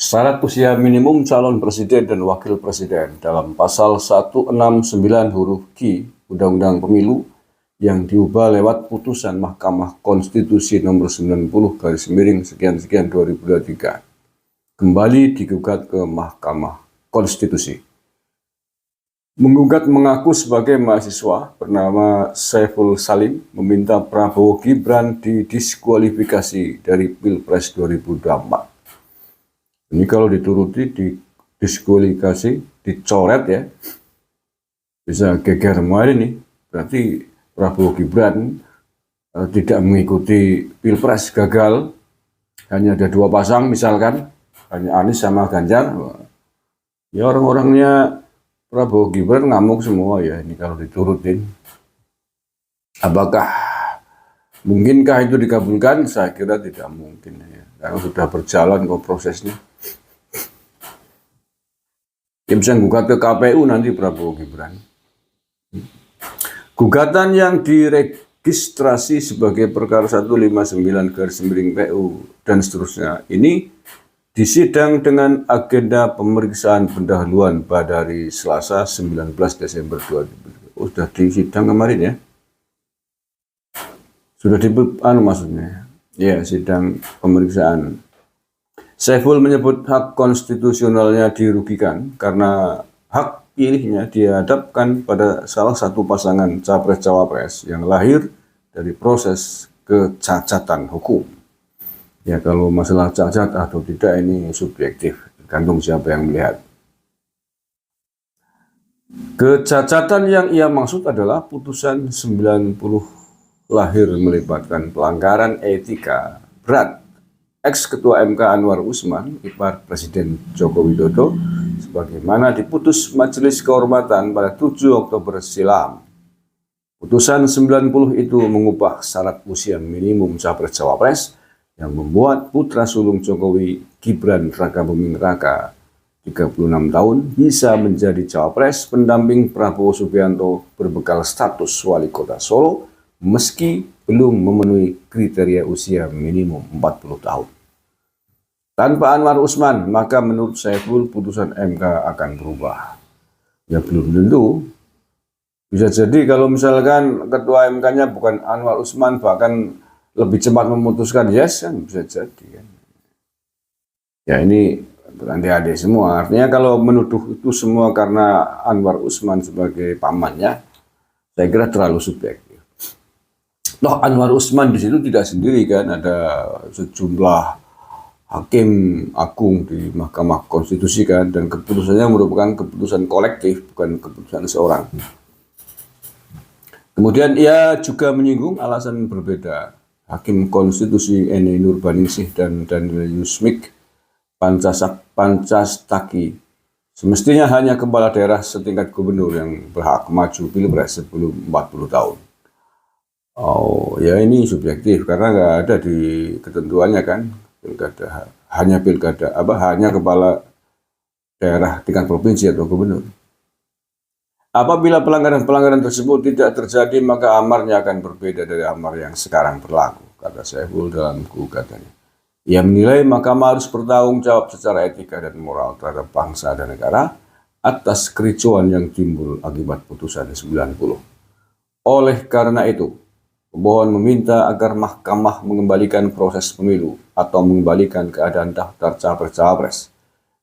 Syarat usia minimum calon presiden dan wakil presiden dalam pasal 169 huruf Q Undang-Undang Pemilu yang diubah lewat putusan Mahkamah Konstitusi nomor 90/sekian-sekian 2023 kembali digugat ke Mahkamah Konstitusi. Menggugat mengaku sebagai mahasiswa bernama Saiful Salim meminta Prabowo Gibran didiskualifikasi dari Pilpres 2024. Ini kalau dituruti, didiskualifikasi, dicoret ya, bisa geger semua ini. Berarti Prabowo Gibran tidak mengikuti Pilpres, gagal. Hanya ada dua pasang misalkan, hanya Anies sama Ganjar. Ya orang-orangnya Prabowo Gibran ngamuk semua ya ini kalau diturutin. Apakah mungkinkah itu dikabulkan? Saya kira tidak mungkin ya, karena sudah berjalan kok prosesnya. Dia bisa gugat ke KPU nanti Prabowo Gibran. Gugatan yang diregistrasi sebagai perkara 159/PU dan seterusnya ini disidang dengan agenda pemeriksaan pendahuluan pada hari Selasa 19 Desember 2020. Oh, sudah disidang kemarin ya? Sudah maksudnya. Ya, sidang pemeriksaan. Saiful menyebut hak konstitusionalnya dirugikan karena hak pilihnya dihadapkan pada salah satu pasangan capres-cawapres yang lahir dari proses kecacatan hukum. Ya kalau masalah cacat atau tidak ini subjektif, tergantung siapa yang melihat. Kecacatan yang ia maksud adalah putusan 90 lahir melibatkan pelanggaran etika berat ex-ketua MK Anwar Usman, ipar Presiden Joko Widodo, sebagaimana diputus Majelis Kehormatan pada 7 Oktober silam. Putusan 90 itu mengubah syarat usia minimum capres-cawapres yang membuat putra sulung Jokowi, Gibran Rakabuming Raka, 36 tahun, bisa menjadi cawapres pendamping Prabowo Subianto berbekal status wali kota Solo, meski belum memenuhi kriteria usia minimum 40 tahun. Tanpa Anwar Usman, maka menurut Saiful putusan MK akan berubah. Ya belum tentu. Bisa jadi kalau misalkan ketua MK-nya bukan Anwar Usman, bahkan lebih cepat memutuskan yes kan, bisa jadi kan. Ya ini berandai-andai semua. Artinya kalau menuduh itu semua karena Anwar Usman sebagai pamannya, saya kira terlalu subjektif. Loh, Anwar Usman di situ tidak sendiri kan, ada sejumlah hakim agung di Mahkamah Konstitusi kan, dan keputusannya merupakan keputusan kolektif, bukan keputusan seorang. Kemudian ia juga menyinggung alasan berbeda Hakim Konstitusi Eni Nurbaningsih dan Daniel Yusmik Pancastaki semestinya hanya kepala daerah setingkat gubernur yang berhak maju pilpres sebelum 40 tahun. Oh ya ini subjektif karena nggak ada di ketentuannya kan. Pilkada, hanya kepala daerah tingkat provinsi atau gubernur. Apabila pelanggaran-pelanggaran tersebut tidak terjadi, maka amarnya akan berbeda dari amar yang sekarang berlaku, kata Saiful dalam gugatannya. Ia menilai Mahkamah harus bertanggung jawab secara etika dan moral terhadap bangsa dan negara atas kericuan yang timbul akibat putusan 90. Oleh karena itu, pemohon meminta agar Mahkamah mengembalikan proses pemilu atau mengembalikan keadaan daftar capres-cawapres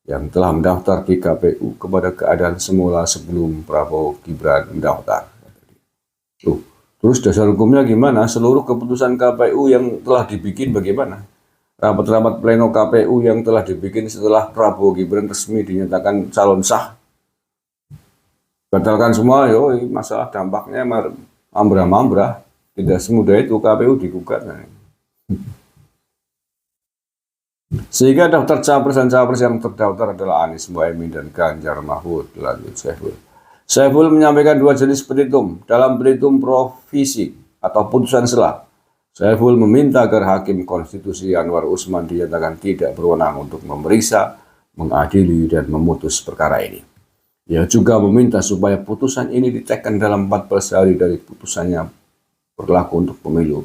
yang telah mendaftar di KPU kepada keadaan semula sebelum Prabowo Gibran mendaftar. Terus dasar hukumnya gimana? Seluruh keputusan KPU yang telah dibikin bagaimana? Rapat-rapat pleno KPU yang telah dibikin setelah Prabowo Gibran resmi dinyatakan calon sah. Batalkan semua, masalah dampaknya ambrah-mambrah. Tidak semudah itu KPU digugat. Sehingga daftar capres dan cawapres yang terdaftar adalah Anies Mohaimin dan Ganjar Mahfud, lanjut Saiful. Saiful menyampaikan dua jenis petitum. Dalam petitum provisi atau putusan sela, Saiful meminta agar Hakim Konstitusi Anwar Usman dinyatakan tidak berwenang untuk memeriksa, mengadili, dan memutus perkara ini. Ia juga meminta supaya putusan ini ditekan dalam 14 hari dari putusannya berlaku untuk pemilu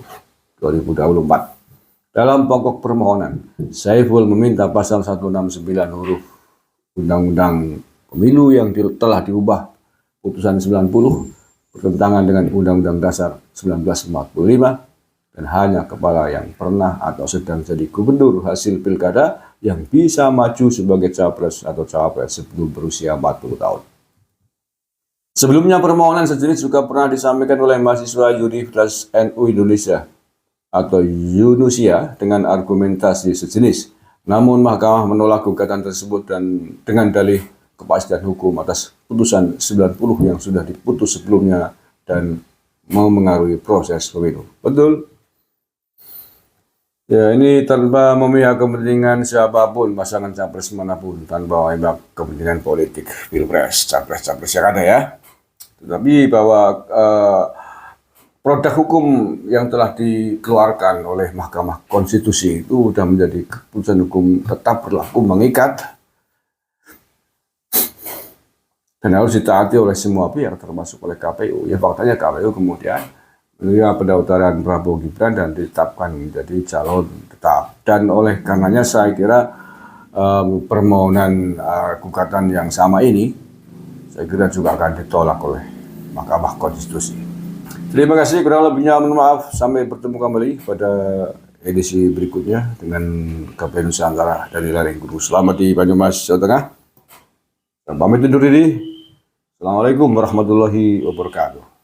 2024. Dalam pokok permohonan, Saiful meminta pasal 169 huruf Undang-Undang Pemilu yang telah diubah putusan 90 bertentangan dengan Undang-Undang Dasar 1945 dan hanya kepala yang pernah atau sedang jadi gubernur hasil pilkada yang bisa maju sebagai capres atau cawapres sebelum berusia 40 tahun. Sebelumnya permohonan sejenis juga pernah disampaikan oleh mahasiswa Universitas NU Indonesia atau Yunusia dengan argumentasi sejenis. Namun Mahkamah menolak gugatan tersebut dan dengan dalih kepastian hukum atas putusan 90 yang sudah diputus sebelumnya dan memengaruhi proses pemilu. Betul? Ya, ini tanpa memihak kepentingan siapapun, pasangan capres manapun, tanpa memihak kepentingan politik, pilpres, capres-capres yang ada ya. Tetapi bahwa produk hukum yang telah dikeluarkan oleh Mahkamah Konstitusi itu sudah menjadi keputusan hukum tetap berlaku mengikat dan harus ditaati oleh semua pihak termasuk oleh KPU. Ya faktanya KPU kemudian menerima pendaftaran Prabowo Gibran dan ditetapkan menjadi calon tetap. Dan oleh karenanya saya kira permohonan gugatan yang sama ini saya kira juga akan ditolak oleh Mahkamah Konstitusi. Terima kasih, kurang lebihnya mohon maaf. Sampai bertemu kembali pada edisi berikutnya dengan KP Nusantara dari Lereng Gunung Selamat di Banyumas, Jawa Tengah. Dan pamit undur diri. Assalamualaikum warahmatullahi wabarakatuh.